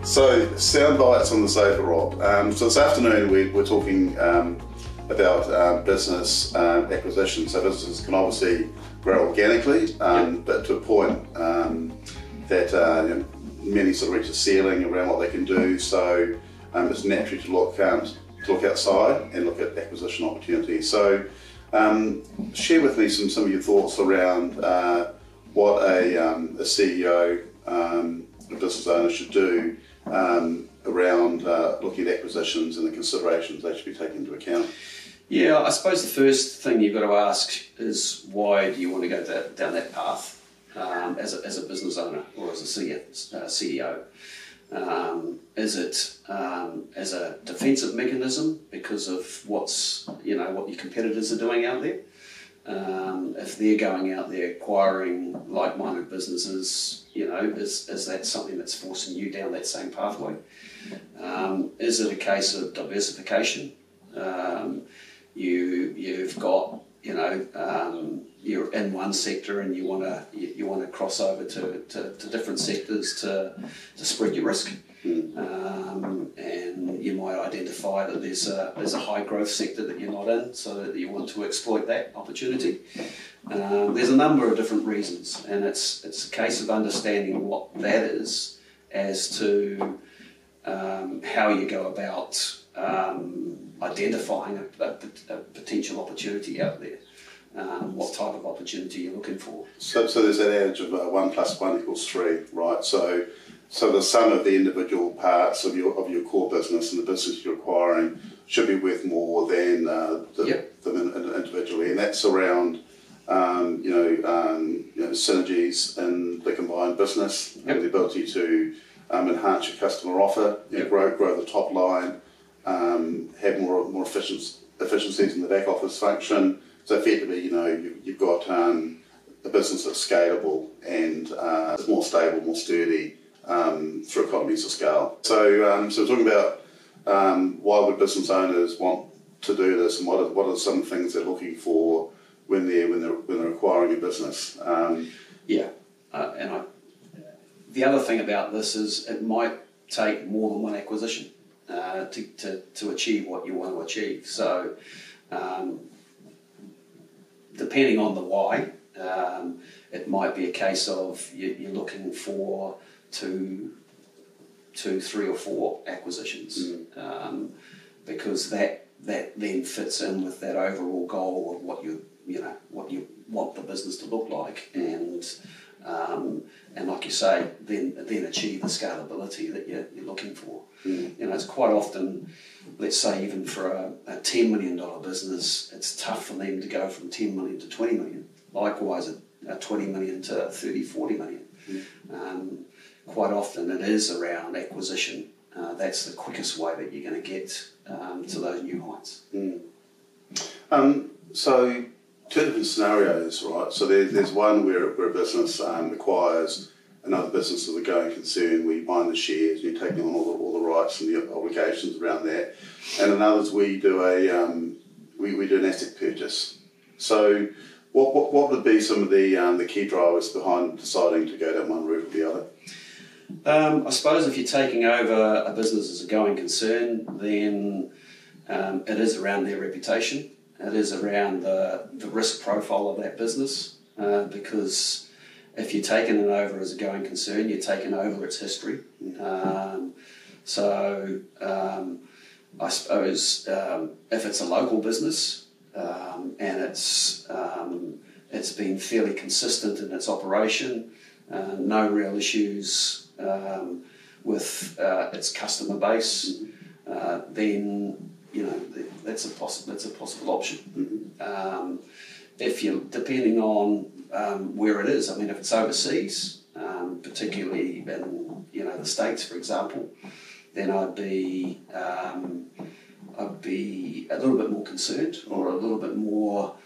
So, sound bites on the sofa, Rob. So this afternoon we're talking about business acquisition. So businesses can obviously grow organically, but to a point that many sort of reach a ceiling around what they can do. So it's natural to look outside and look at acquisition opportunities. So share with me some of your thoughts around what a CEO, a business owner should do around looking at acquisitions and the considerations they should be taken into account. Yeah, I suppose the first thing you've got to ask is why do you want to go down that path as a business owner or as a CEO? Is it as a defensive mechanism because of what your competitors are doing out there? If they're going out there acquiring like-minded businesses, is that something that's forcing you down that same pathway? Is it a case of diversification? You've got, you're in one sector and you want to cross over to different sectors to spread your risk. And you might identify that there's a high growth sector that you're not in, so that you want to exploit that opportunity. There's a number of different reasons, and it's a case of understanding what that is as to how you go about identifying a potential opportunity out there. What type of opportunity you're looking for. So there's that adage of 1 + 1 = 3, right? So the sum of the individual parts of your core business and the business you're acquiring should be worth more than individually, and that's around synergies in the combined business, and the ability to enhance your customer offer, grow the top line, have more efficiencies in the back office function. So effectively, you've got a business that's scalable and it's more stable, more sturdy through economies of scale. So we're talking about why would business owners want to do this, and what are some things they're looking for when they're acquiring a business. The other thing about this is it might take more than one acquisition to achieve what you want to achieve. So depending on the why, it might be a case of you're looking for two, 3 or 4 acquisitions, because that then fits in with that overall goal of what you want the business to look like, and like you say, then achieve the scalability that you're looking for. It's quite often, let's say even for a $10 million business, it's tough for them to go from 10 million to 20 million. Likewise, a 20 million to 30, 40 million. Quite often it is around acquisition. That's the quickest way that you're going to get to those new heights. So 2 different scenarios, right? So there's one where a business acquires another business as a going concern, where you buy the shares and you're taking on all the rights and the obligations around that. And in others, we do an asset purchase. So what would be some of the key drivers behind deciding to go down one route or the other? I suppose if you're taking over a business as a going concern, then it is around their reputation. It is around the risk profile of that business, because if you're taking it over as a going concern, you're taking over its history. I suppose if it's a local business and it's been fairly consistent in its operation, no real issues with its customer base, then that's a possible option. If you, depending on where it is, I mean, if it's overseas, particularly in the States, for example, then I'd be a little bit more concerned, or a little bit more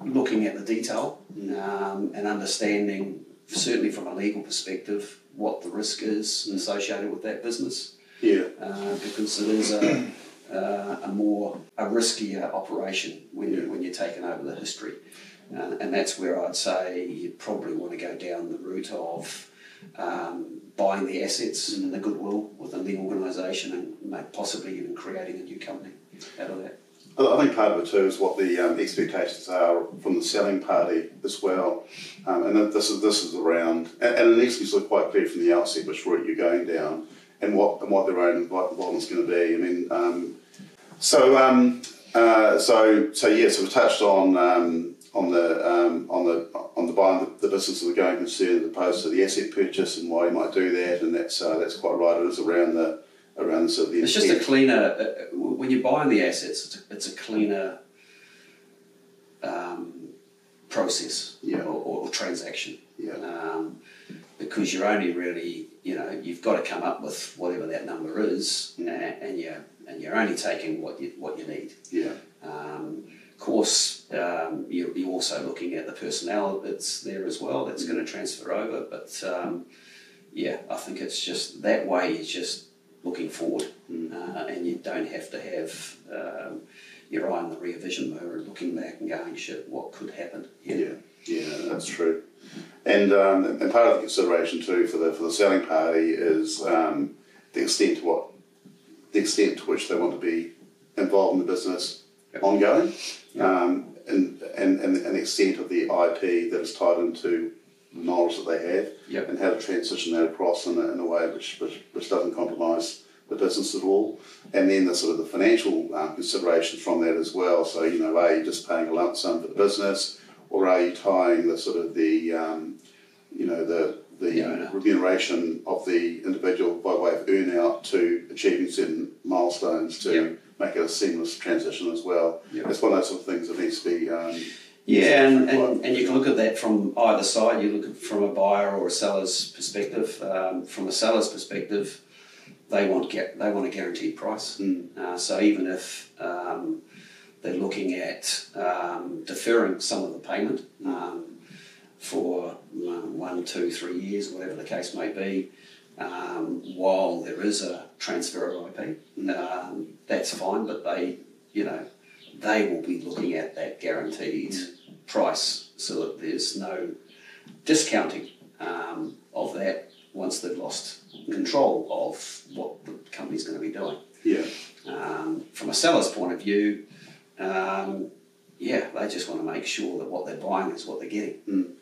looking at the detail and understanding, certainly from a legal perspective, what the risk is associated with that business. Because it is a riskier operation when you're taking over the history, and that's where I'd say you'd probably want to go down the route of buying the assets and the goodwill within the organisation and possibly even creating a new company out of that. I think part of it too is what the expectations are from the selling party as well, and this is around, and it needs to be sort of quite clear from the outset which route you're going down, and what their own involvement's going to be. I mean, so we touched on the buying the business of the going concern as opposed to the asset purchase and why you might do that, and that's quite right. It is around the sort of the. It's just a cleaner when you're buying the assets. It's a cleaner process or transaction. Yeah. Because you're only really, you've got to come up with whatever that number is, and you're only taking what you need. Yeah. Of course, you're also looking at the personnel that's there as well. That's going to transfer over, but I think it's just that way. It's just looking forward, and you don't have to have your eye on the rear vision mirror, looking back and going, "Shit, what could happen?" Yeah, that's true. And part of the consideration too for the selling party is the extent to which they want to be involved in the business ongoing, and the extent of the IP that is tied into the knowledge that they have, and how to transition that across in a way which doesn't compromise the business at all, and then the sort of the financial considerations from that as well. So are you just paying a lump sum for the business, or are you tying the sort of the remuneration of the individual by way of earn-out to achieving certain milestones to make it a seamless transition as well. It's one of those sort of things that needs to be. And you can look at that from either side. You look at it from a buyer or a seller's perspective. From a seller's perspective, they want a guaranteed price. So even if they're looking at deferring some of the payment for 1, 2, 3 years, whatever the case may be, while there is a transfer of IP, that's fine. But they will be looking at that guaranteed price, so that there's no discounting of that once they've lost control of what the company's going to be doing. From a seller's point of view, they just want to make sure that what they're buying is what they're getting.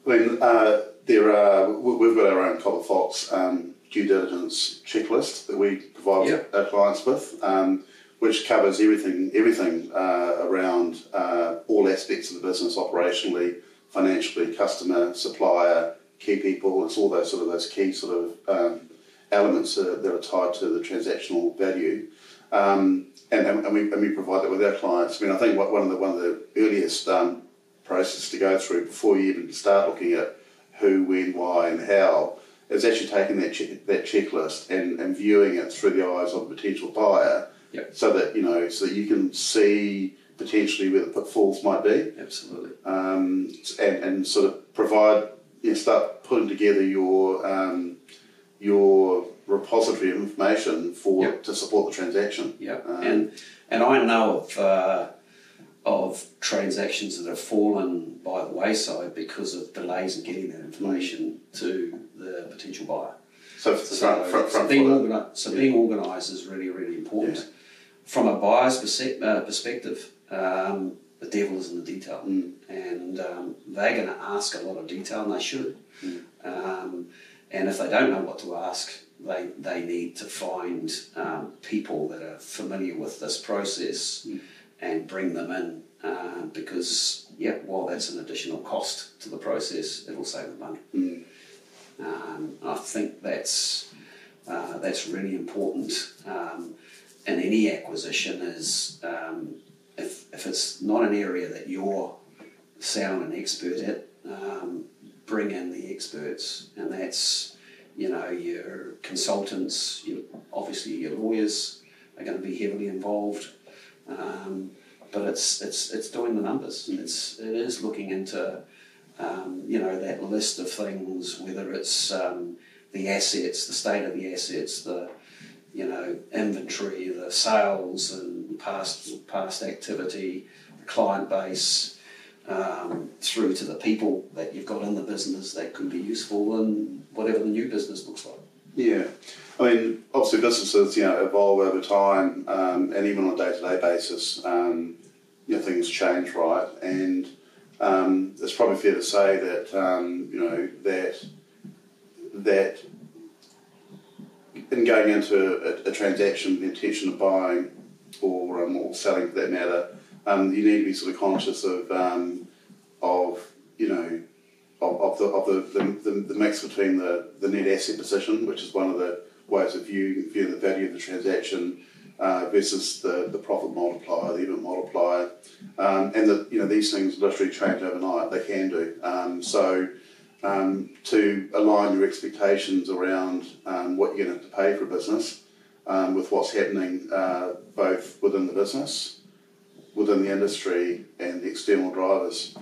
I mean, we've got our own CopperFox due diligence checklist that we provide our clients with, which covers everything around all aspects of the business, operationally, financially, customer, supplier, key people. It's all those key sort of elements that are tied to the transactional value, and we provide that with our clients. I mean, I think one of the earliest process to go through before you even start looking at who, when, why, and how is actually taking that checklist and viewing it through the eyes of a potential buyer, so that you can see potentially where the pitfalls might be. Absolutely. And sort of provide, start putting together your repository of information to support the transaction. And I know of transactions that have fallen by the wayside because of delays in getting that information to the potential buyer. So being organised is really, really important. From a buyer's perspective, the devil is in the detail, and they're going to ask a lot of detail, and they should. And if they don't know what to ask, they need to find people that are familiar with this process and bring them in, because while that's an additional cost to the process, it'll save them money. I think that's really important in any acquisition. Is if it's not an area that you're sound and expert at, bring in the experts, and that's your consultants. Obviously your lawyers are going to be heavily involved, but it's doing the numbers. It is looking into that list of things, whether it's the assets, the state of the assets, the inventory, the sales and past activity, the client base, through to the people that you've got in the business that could be useful in whatever the new business looks like. Yeah, I mean, obviously businesses, evolve over time, and even on a day-to-day basis, things change, right? And it's probably fair to say that that in going into a transaction, the intention of buying or selling for that matter, you need to be sort of conscious of the mix between the net asset position, which is one of the ways of viewing the value of the transaction, versus the profit multiplier, the EBIT multiplier, and these things literally change overnight. They can do. So to align your expectations around what you're going to have to pay for a business with what's happening both within the business, within the industry, and the external drivers,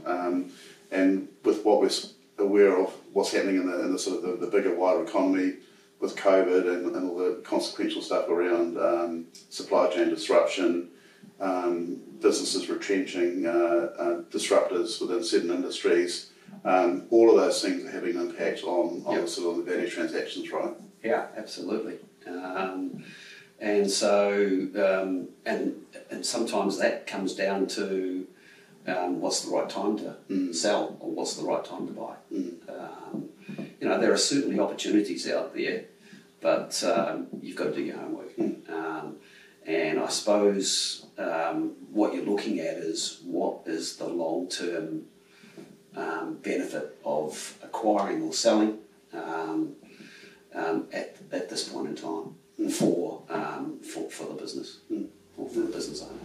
and with what we're aware of what's happening in the sort of the bigger, wider economy with COVID and all the consequential stuff around supply chain disruption, businesses retrenching, disruptors within certain industries. All of those things are having an impact on the sort of the value transactions, right? Yeah, absolutely. And so, and sometimes that comes down to what's the right time to sell or what's the right time to buy. There are certainly opportunities out there, but you've got to do your homework. And I suppose what you're looking at is what is the long-term benefit of acquiring or selling at this point in time for the business or for the business owner.